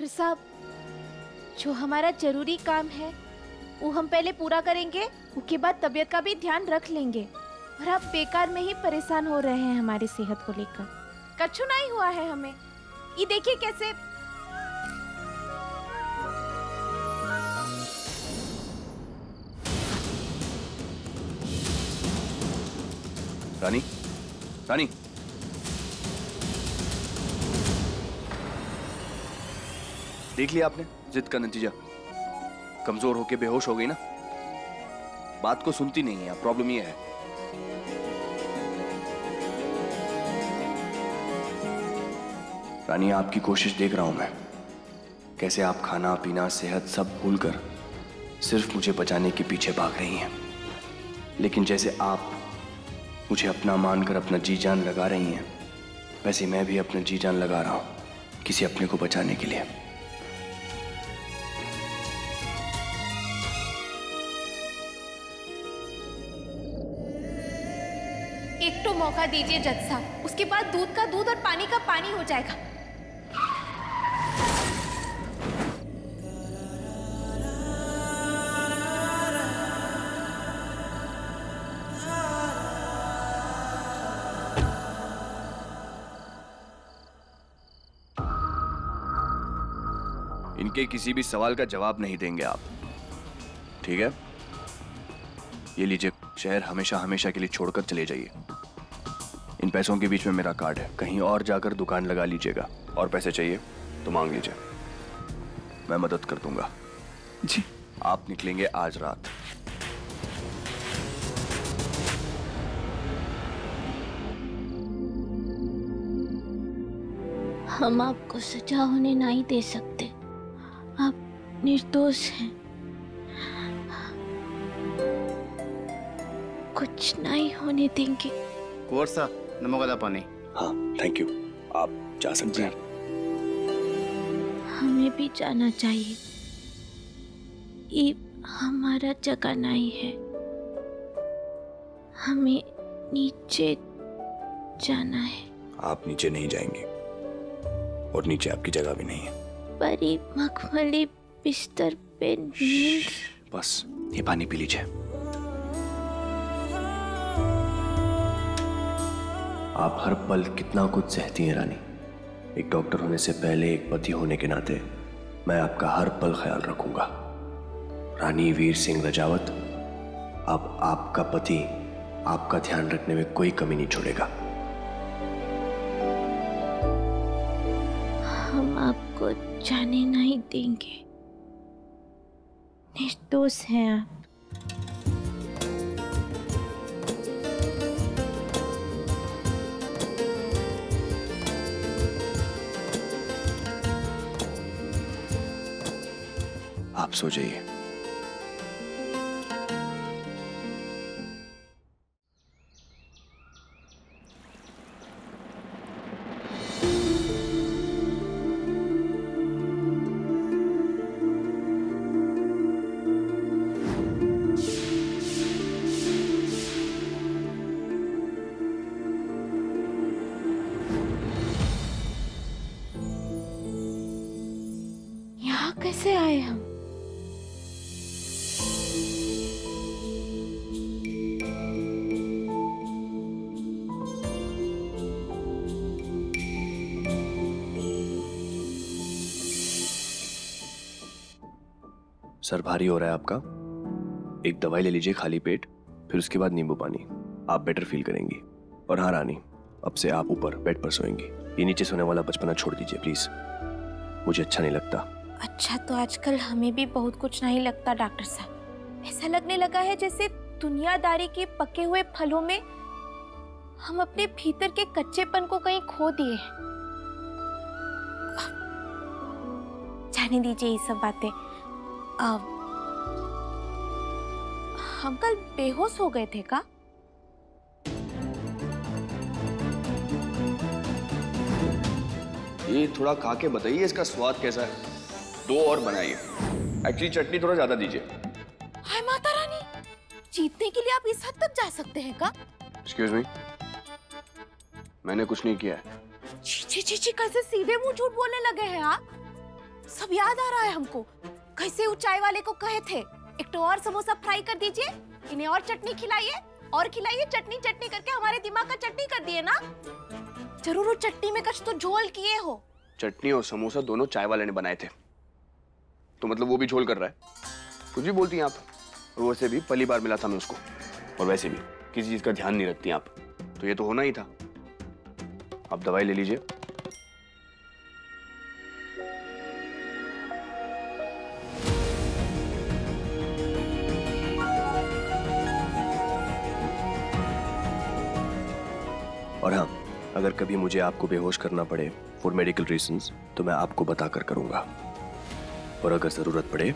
Doctor साहब, जो हमारा जरूरी काम है वो हम पहले पूरा करेंगे, उसके बाद तबीयत का भी ध्यान रख लेंगे। और आप बेकार में ही परेशान हो रहे हैं हमारी सेहत को लेकर। कछु नहीं हुआ है हमें, ये देखिए कैसे। रानी, रानी, देख लिया आपने जिद का नतीजा। कमजोर होके बेहोश हो गई ना। बात को सुनती नहीं है, प्रॉब्लम ये है। रानी, आपकी कोशिश देख रहा हूं मैं, कैसे आप खाना पीना सेहत सब भूलकर सिर्फ मुझे बचाने के पीछे भाग रही हैं। लेकिन जैसे आप मुझे अपना मानकर अपना जी जान लगा रही हैं, वैसे मैं भी अपना जी जान लगा रहा हूं किसी अपने को बचाने के लिए। एक तो मौका दीजिए जज साहब, उसके बाद दूध का दूध और पानी का पानी हो जाएगा। इनके किसी भी सवाल का जवाब नहीं देंगे आप, ठीक है? ये लीजिए, शहर हमेशा हमेशा के लिए छोड़कर चले जाइए। इन पैसों के बीच में मेरा कार्ड है, कहीं और जाकर दुकान लगा लीजिएगा। और पैसे चाहिए तो मांग लीजिए, मैं मदद कर दूंगा। जी। आप निकलेंगे आज रात। हम आपको सजा होने नहीं दे सकते, आप निर्दोष हैं। कुछ नहीं होने देंगे। कुंवर सा नमक वाला पानी। हाँ, थैंक यू। आप जा सकते हैं। हमें भी जाना चाहिए, ये हमारा जगह नहीं है। हमें नीचे जाना है। आप नीचे नहीं जाएंगे और नीचे आपकी जगह भी नहीं है। परी मखमली बिस्तर पे नींद। बस ये पानी पी लीजिए। आप हर पल कितना कुछ सहती हैं रानी। एक डॉक्टर होने से पहले एक पति होने के नाते मैं आपका हर पल ख्याल रखूंगा। रानी वीर सिंह रजावत, अब आपका पति आपका ध्यान रखने में कोई कमी नहीं छोड़ेगा। हम आपको जाने नहीं देंगे, निर्दोष हैं आप। आप सो जाइए। यहाँ कैसे आए हम? सर भारी हो रहा है आपका, एक दवाई ले लीजिए खाली पेट, फिर उसके बाद नींबू पानी। आप बेटर फील करेंगी। और हाँ रानी, अब से आप ऊपर बेड पर सोएंगी। ये नीचे सोने वाला बचपना छोड़ दीजिए प्लीज, मुझे अच्छा नहीं लगता। अच्छा, तो आजकल हमें भी बहुत कुछ नहीं लगता डॉक्टर साहब। ऐसा लगने लगा है जैसे दुनियादारी के पके हुए फलों में हम अपने भीतर के कच्चेपन को कहीं खो दिए हैं। जाने दीजिए ये सब बातें। हम कल बेहोश हो गए थे का? ये थोड़ा खा के बताइए इसका स्वाद कैसा है। 2 और बनाइए, एक्चुअली चटनी थोड़ा ज्यादा दीजिए। हाय माता रानी, जीतने के लिए आप इस हद तक जा सकते हैं का? एक्सक्यूज मी, मैंने कुछ नहीं किया है। छी छी छी छी, कैसे सीधे मुंह झूठ बोलने लगे हैं आप? अब याद आ रहा है हमको, कैसे वो चाय वाले को कहे थे एक तो और समोसा फ्राई कर दीजिए, इन्हें और चटनी खिलाइए और खिलाइए, चटनी चटनी करके हमारे दिमाग का चटनी कर दिए ना। जरूर वो चटनी में कुछ तो झोल किए हो। चटनी और समोसा दोनों चाय वाले ने बनाए थे, तो मतलब वो भी झोल कर रहा है? कुछ भी बोलती हैं आप। और वैसे भी पहली बार मिला था मैं उसको, और वैसे भी किसी चीज का ध्यान नहीं रखती आप, तो ये तो होना ही था। आप दवाई ले लीजिए। और हाँ, अगर कभी मुझे आपको बेहोश करना पड़े फॉर मेडिकल रीजंस तो मैं आपको बताकर करूंगा, और अगर जरूरत पड़े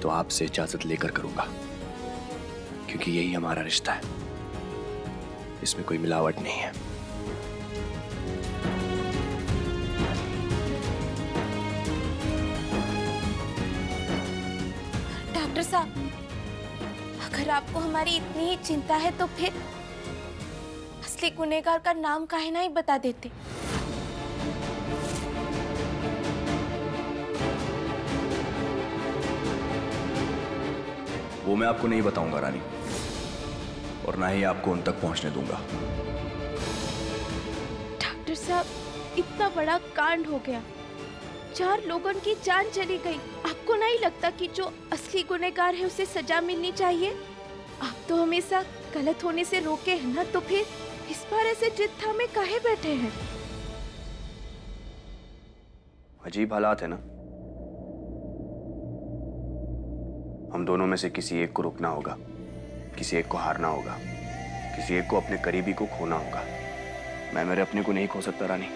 तो आपसे इजाजत लेकर करूंगा, क्योंकि यही हमारा रिश्ता है, इसमें कोई मिलावट नहीं है। डॉक्टर साहब, अगर आपको हमारी इतनी ही चिंता है तो फिर असली गुनहगार का नाम काहे ना ही बता देते। वो मैं आपको नहीं बताऊंगा रानी, और ना ही आपको उन तक पहुंचने दूंगा। डॉक्टर साहब, इतना बड़ा कांड हो गया, 4 लोगों की जान चली गई। आपको नहीं लगता कि जो असली गुनहगार है उसे सजा मिलनी चाहिए? आप तो हमेशा गलत होने से रोके हैं ना, तो फिर इस बार ऐसे जिद थामे काहे बैठे हैं? अजीब हालात है ना। हम दोनों में से किसी एक को रुकना होगा, किसी एक को हारना होगा, किसी एक को अपने करीबी को खोना होगा। मैं मेरे अपने को नहीं खो सकता रानी,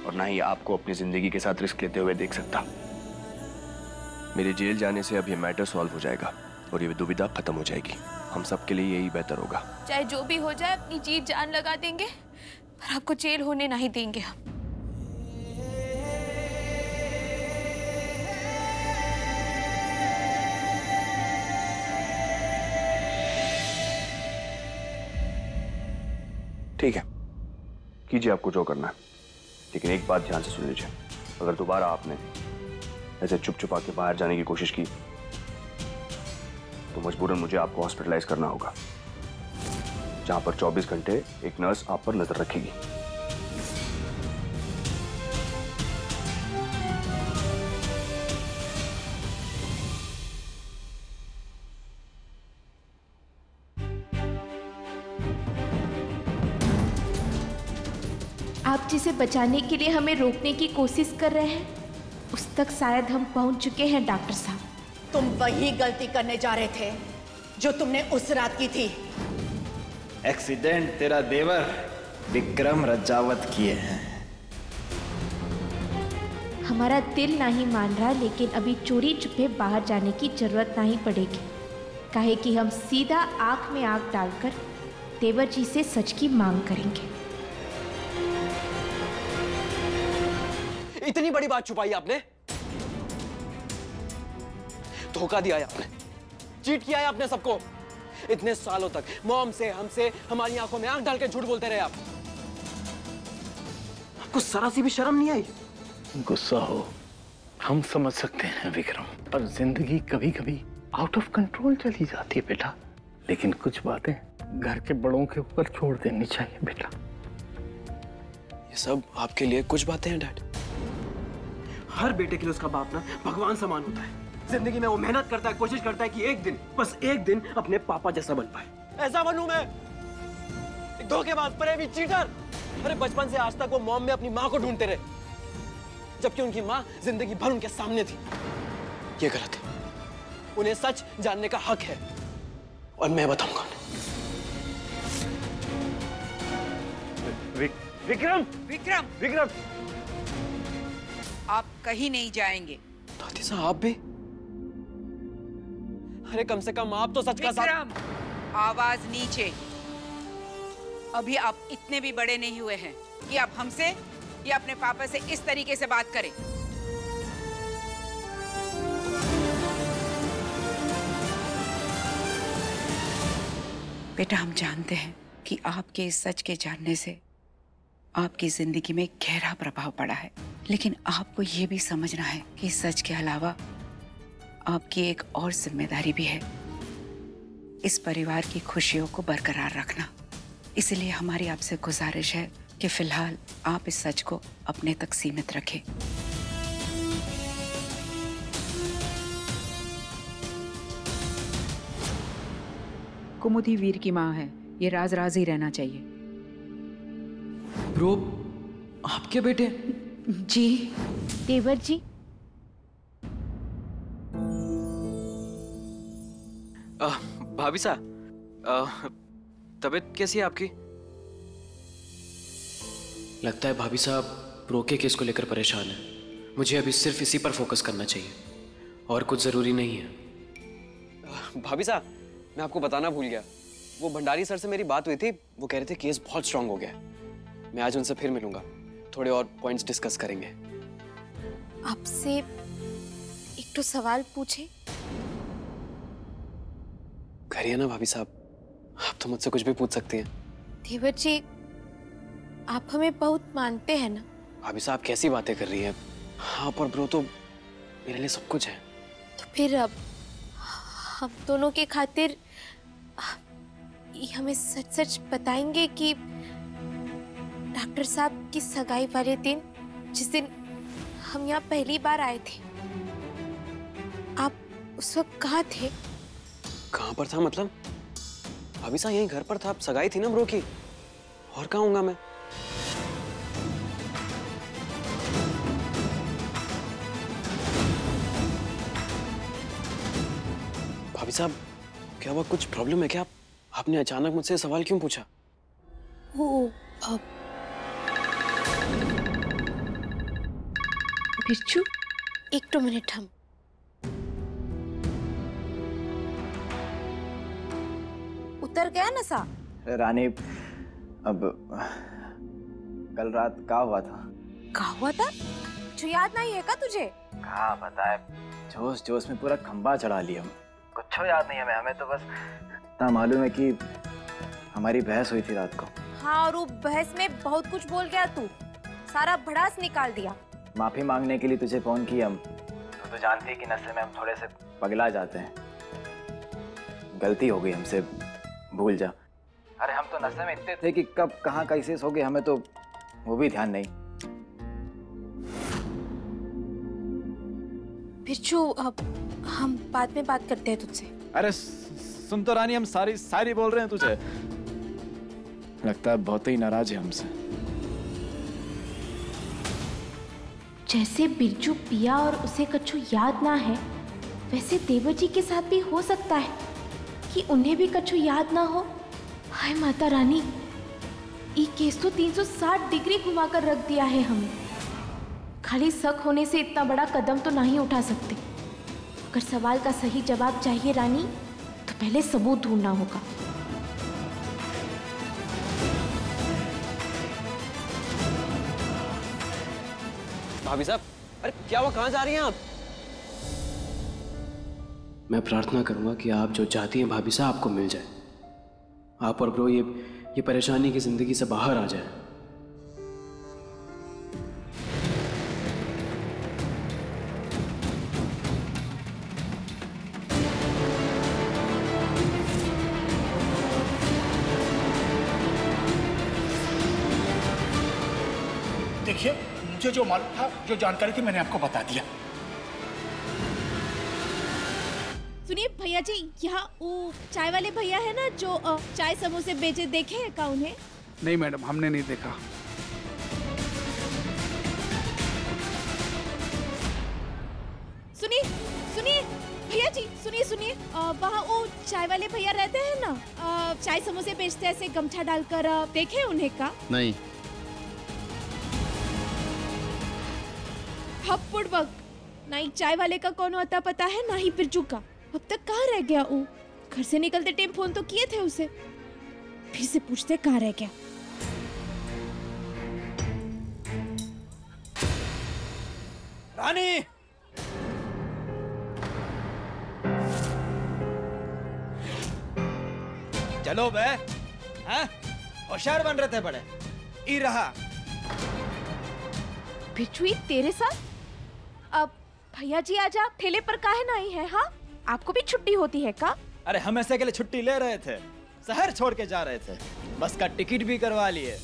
और ना ही आपको अपनी जिंदगी के साथ रिस्क लेते हुए देख सकता। मेरे जेल जाने से अब ये मैटर सॉल्व हो जाएगा और ये दुविधा खत्म हो जाएगी। हम सब के लिए यही बेहतर होगा। चाहे जो भी हो जाए, अपनी जीत जान लगा देंगे, पर आपको जेल होने नहीं देंगे हम। ठीक है, कीजिए आपको जो करना है, लेकिन एक बात ध्यान से सुन लीजिए। अगर दोबारा आपने ऐसे चुप चुपा के बाहर जाने की कोशिश की तो मजबूरन मुझे आपको हॉस्पिटलाइज करना होगा, जहां पर 24 घंटे एक नर्स आप पर नजर रखेगी। आप जिसे बचाने के लिए हमें रोकने की कोशिश कर रहे हैं, उस तक शायद हम पहुंच चुके हैं डॉक्टर साहब। तुम वही गलती करने जा रहे थे जो तुमने उस रात की थी। एक्सीडेंट तेरा देवर विक्रम रजावत किए हैं। हमारा दिल नहीं मान रहा, लेकिन अभी चोरी छुपे बाहर जाने की जरूरत नहीं पड़ेगी, काहे कि हम सीधा आंख में आंख डालकर देवर जी से सच की मांग करेंगे। इतनी बड़ी बात छुपाई आपने, धोखा दिया है आपने, चीट किया है आपने सबको। इतने सालों तक मॉम से, हमसे, हमारी आंखों में आंख डाल के झूठ बोलते रहे आप। आपको जरा सी भी शर्म नहीं आई? गुस्सा हो हम समझ सकते हैं विक्रम, पर जिंदगी कभी कभी आउट ऑफ कंट्रोल चली जाती है बेटा, लेकिन कुछ बातें घर के बड़ों के ऊपर छोड़ देनी चाहिए बेटा। ये सब आपके लिए कुछ बातें हैं डैड। हर बेटे के लिए उसका बाप ना भगवान समान होता है। जिंदगी में वो मेहनत करता है, कोशिश करता है कि एक दिन, बस एक दिन अपने पापा जैसा बन पाए। ऐसा बनूं मैं, एक धोखेबाज, प्रेमी, चीटर। अरे बचपन से आज तक वो मॉम में अपनी माँ को ढूंढते रहे, जबकि उनकी माँ जिंदगी भर उनके सामने थी। ये गलत है, उन्हें सच जानने का हक है, और मैं बताऊंगा विक्रम विक्रम, विक्रम आप कहीं नहीं जाएंगे। दादी साहब आप भी? अरे कम से कम आप तो सच का साथ। विक्रम, आवाज नीचे। अभी आप इतने भी बड़े नहीं हुए हैं कि आप हमसे या अपने पापा से इस तरीके से बात करें। बेटा, हम जानते हैं कि आपके इस सच के जानने से आपकी जिंदगी में गहरा प्रभाव पड़ा है, लेकिन आपको ये भी समझना है कि सच के अलावा आपकी एक और जिम्मेदारी भी है, इस परिवार की खुशियों को बरकरार रखना। इसलिए हमारी आपसे गुजारिश है कि फिलहाल आप इस सच को अपने तक सीमित रखें। कुमुदी वीर की माँ है, ये राज राज ही रहना चाहिए। ब्रो, आपके बेटे? जी देवर जी, भाभी साहब, तबीयत कैसी है आपकी? लगता है भाभी साहब ब्रो के केस को लेकर परेशान है। मुझे अभी सिर्फ इसी पर फोकस करना चाहिए और कुछ जरूरी नहीं है। भाभी साहब, मैं आपको बताना भूल गया, वो भंडारी सर से मेरी बात हुई थी। वो कह रहे थे केस बहुत स्ट्रांग हो गया है। मैं आज उनसे फिर मिलूंगा, थोड़े और पॉइंट्स डिस्कस करेंगे। आपसे एक तो सवाल पूछे? करिए ना भाभी साहब, आप तो मुझसे कुछ भी पूछ सकती हैं। देवर जी, आप हमें बहुत मानते हैं ना? भाभी साहब कैसी बातें कर रही हैं? आप और ब्रो तो मेरे लिए सब कुछ है। तो फिर अब हम दोनों के खातिर ये हमें सच सच बताएंगे कि डॉक्टर साहब की सगाई वाले दिन, जिस दिन हम यहाँ पहली बार आए थे, आप उस वक्त कहाँ थे? कहाँ पर था मतलब? भाभी साहब यहीं घर पर था, सगाई थी ना ब्रो की, और कहाँ होऊंगा मैं? भाभी साहब, क्या हुआ? कुछ प्रॉब्लम है क्या? आपने अचानक मुझसे सवाल क्यों पूछा? वो बिरजू, एक तो मिनट, हम उतर गया ना सा? रानी, अब कल रात क्या हुआ था? क्या हुआ था जो याद नहीं है का तुझे? हाँ पता है, जोश जोश में पूरा खंबा चढ़ा लिया हम। कुछ याद नहीं है हमें तो बस इतना मालूम है कि हमारी बहस हुई थी रात को। हाँ, और वो बहस में बहुत कुछ बोल गया तू, सारा भड़ास निकाल दिया। माफी मांगने के लिए तुझे फोन किया हम। तू तो जानती है कि नशे में हम थोड़े से पगला जाते हैं। गलती हो गई हमसे, भूल जा। अरे हम तो नशे में इतने थे कि कब कहाँ कैसे सो गए हमें तो वो भी ध्यान नहीं। बिरजू, अब हम बाद में बात करते हैं तुझसे। अरे सुन तो रानी, हम सारी बोल रहे हैं तुझे। लगता है बहुत ही नाराज है हमसे। जैसे बिरजू पिया और उसे कछु याद ना है, वैसे देवर जी के साथ भी हो सकता है कि उन्हें भी कछु याद ना हो। हाय माता रानी, ये केस तो 360 डिग्री घुमाकर रख दिया है हमें। खाली शक होने से इतना बड़ा कदम तो नहीं उठा सकते। अगर सवाल का सही जवाब चाहिए रानी, तो पहले सबूत ढूंढना होगा। भाभी साहब, अरे क्या हुआ? कहाँ जा रही हैं आप? मैं प्रार्थना करूंगा कि आप जो चाहती हैं भाभी साहब आपको मिल जाए। आप और ब्रो ये परेशानी की जिंदगी से बाहर आ जाए। देखिए, मुझे जो मालूम था, जो जानकारी थी, मैंने आपको बता दिया। सुनिए भैया जी, यहाँ वो चाय वाले भैया है ना जो चाय समोसे बेचे, देखे हैं का उन्हें? नहीं मैडम, हमने नहीं देखा। सुनिए सुनिए भैया जी, सुनिए वहाँ वो चाय वाले भैया रहते हैं ना, चाय समोसे बेचते ऐसे गमछा डालकर, देखे उन्हें का? नहीं। हप्पुड़ वक्त नहीं चाय वाले का कौन होता पता है, ना ही बिरजू का। अब तक कहाँ रह गया वो? घर से निकलते टाइम फोन तो किए थे उसे, फिर से पूछते कहाँ रह गया। रानी, चलो बे, हाँ? होशियार बन रहे थे बड़े। ई रहा बिचुई तेरे साथ? अब भैया जी आजा, ठेले पर काहे नहीं है? हाँ, आपको भी छुट्टी होती है का? अरे हम ऐसे के लिए छुट्टी ले रहे थे, शहर छोड़ के जा रहे थे, बस का टिकट भी करवा लिए,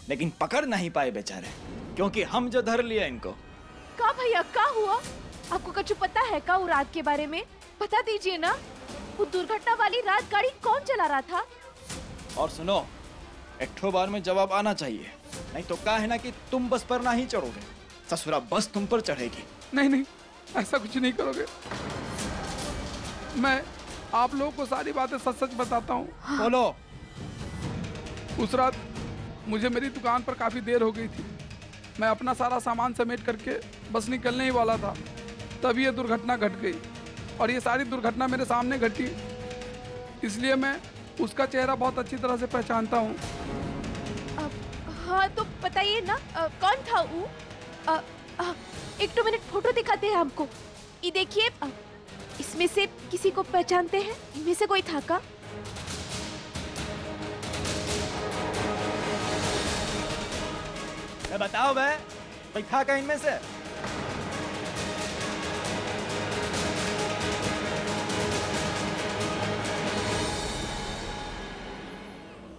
लेकिन पकड़ नहीं पाए बेचारे, क्योंकि हम जो धर लिए इनको। का भैया, का हुआ? आपको कुछ पता है का वो रात के बारे में? बता दीजिए ना, वो दुर्घटना वाली रात गाड़ी कौन चला रहा था? और सुनो, एक ठो बार में जवाब आना चाहिए, नहीं तो क्या है ना कि तुम बस पर ना ही चढ़ोगे, ससुरा बस तुम पर चढ़ेगी। नहीं नहीं, ऐसा कुछ नहीं करोगे। मैं आप लोगों को सारी बातें सच सच बताता हूँ। बोलो। उस रात मुझे मेरी दुकान पर काफ़ी देर हो गई थी। मैं अपना सारा सामान समेट करके बस निकलने ही वाला था, तभी ये दुर्घटना घट गई। और ये सारी दुर्घटना मेरे सामने घटी, इसलिए मैं उसका चेहरा बहुत अच्छी तरह से पहचानता हूँ। हाँ तो बताइए ना, कौन था वो? एक दो मिनट फोटो दिखाते हैं हमको। ये देखिए, इसमें से किसी को पहचानते हैं? इनमें से कोई था का? बताओ बे, कोई था का इनमें से?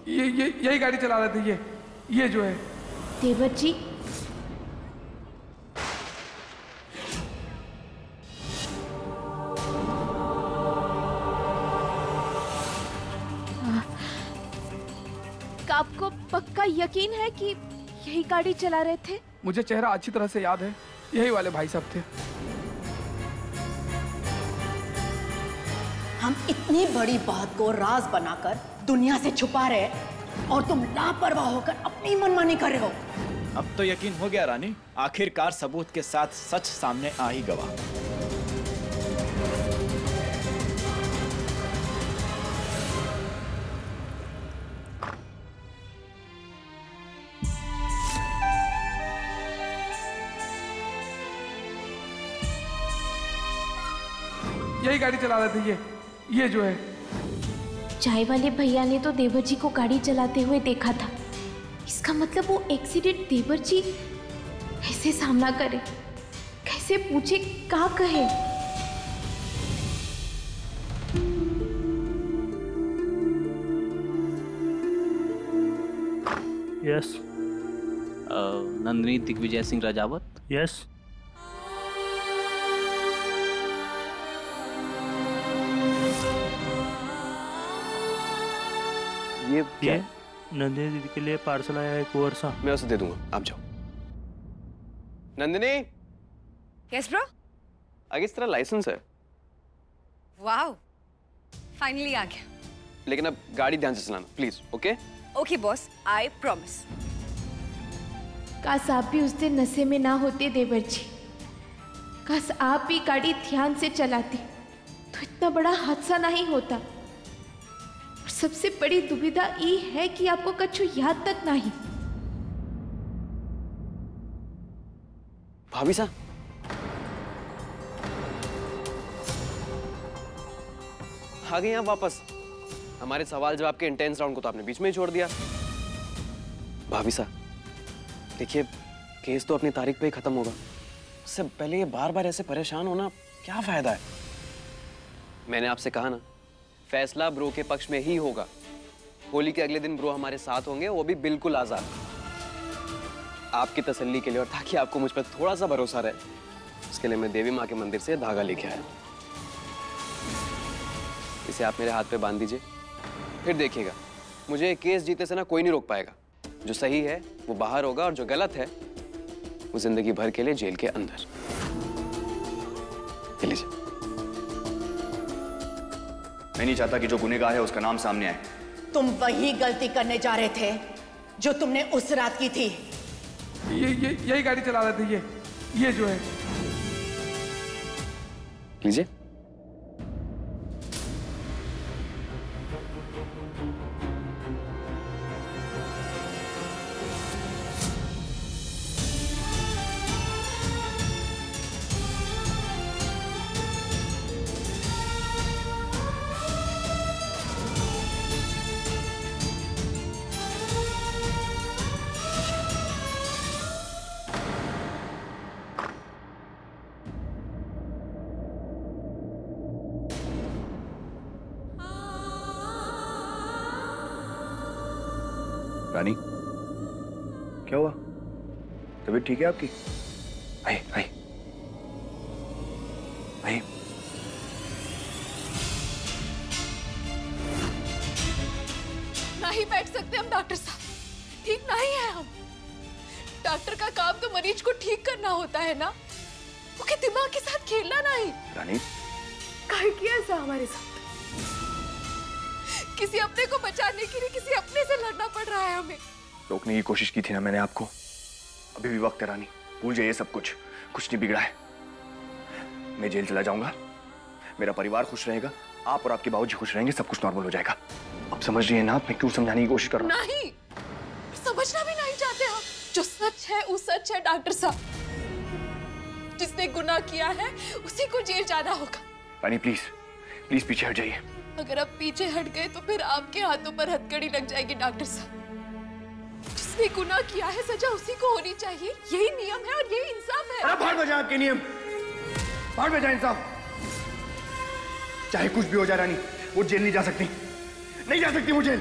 यही गाड़ी चला रहे थे ये जो है देवर जी। आपको पक्का यकीन है कि यही गाड़ी चला रहे थे? मुझे चेहरा अच्छी तरह से याद है, यही वाले भाई साहब थे। हम इतनी बड़ी बात को राज बनाकर दुनिया से छुपा रहे और तुम लापरवाह होकर अपनी मनमानी कर रहे हो। अब तो यकीन हो गया रानी, आखिरकार सबूत के साथ सच सामने आ ही गवा। यही गाड़ी चला रहे थे ये जो है। चाय वाले भैया ने तो देवर जी को गाड़ी चलाते हुए देखा था। इसका मतलब वो एक्सीडेंट देवर जी कैसे सामना करे, कैसे पूछे, क्या कहे? यस। नंदिनी दिग्विजय सिंह राजावत। यस। ये क्या? नंदिनी दीदी के लिए पार्सल आया है, कुंवर सा। मैं उसे दे दूंगा, आप जाओ। नंदिनी। Yes bro. आगे इस तरह लाइसेंस है। वाओ, फाइनली आ गया। लेकिन अब गाड़ी ध्यान से चलाना please. Okay okay boss, I promise. काश आप भी उस दिन नशे में ना होते देवर जी। काश आप भी गाड़ी ध्यान से चलाते तो इतना बड़ा हादसा नहीं होता। और सबसे बड़ी दुविधा ये है कि आपको कछु याद तक नहीं। भाभी साहब, आ गए आप वापस। हमारे सवाल जवाब के इंटेंस राउंड को तो आपने बीच में ही छोड़ दिया। भाभी साहब देखिए, केस तो अपनी तारीख पे ही खत्म होगा, उससे पहले ये बार बार ऐसे परेशान होना क्या फायदा है? मैंने आपसे कहा ना, फैसला ब्रो के पक्ष में ही होगा। होली के अगले दिन ब्रो हमारे साथ होंगे, वो भी बिल्कुल आजाद। आपकी तसल्ली के लिए और ताकि आपको मुझ पर थोड़ा सा भरोसा रहे, उसके लिए मैं देवी माँ के मंदिर से धागा लेके आया। इसे आप मेरे हाथ पे बांध दीजिए, फिर देखिएगा मुझे केस जीते से ना कोई नहीं रोक पाएगा। जो सही है वो बाहर होगा और जो गलत है वो जिंदगी भर के लिए जेल के अंदर। लीजिए। मैं नहीं चाहता कि जो गुनहगार है उसका नाम सामने आए। तुम वही गलती करने जा रहे थे जो तुमने उस रात की थी। यही गाड़ी चला रहे थे ये जो है। लीजिए। रानी, क्या हुआ? तबीयत ठीक है आपकी? आई आई आई। नहीं बैठ सकते हम डॉक्टर साहब, ठीक नहीं है हम। डॉक्टर का काम तो मरीज को ठीक करना होता है ना, उसके दिमाग के साथ खेलना नहीं। रानी, काहे किया ऐसा हमारे साथ? किसी अपने को बचाने के लिए किसी अपने से लड़ना पड़ रहा है हमें। रोकने की कोशिश की थी ना मैंने आपको। अभी भी वक्त है रानी, भूल जाइए सब कुछ नहीं बिगड़ा है। मैं जेल चला जाऊंगा, मेरा परिवार खुश रहेगा, आप और आपके बाबूजी खुश रहेंगे, सब कुछ नॉर्मल हो जाएगा। अब समझ रही है ना आप मैं क्यों समझाने की कोशिश कर रहा हूँ? नहीं, समझना भी नहीं चाहते हम। जो सच है वो सच है डॉक्टर साहब। जिसने गुनाह किया है उसी को जेल जाना होगा। रानी प्लीज प्लीज पीछे हट जाइए। अगर आप पीछे हट गए तो फिर आपके हाथों पर हथकड़ी लग जाएगी डॉक्टर साहब। जिसने गुनाह किया है सजा उसी को होनी चाहिए, यही नियम है और यही इंसाफ है। अरे बाहर में जाए आपके नियम, बाहर में जाए इंसाफ। चाहे कुछ भी हो जाए रानी, वो जेल नहीं जा सकती, नहीं जा सकती वो जेल।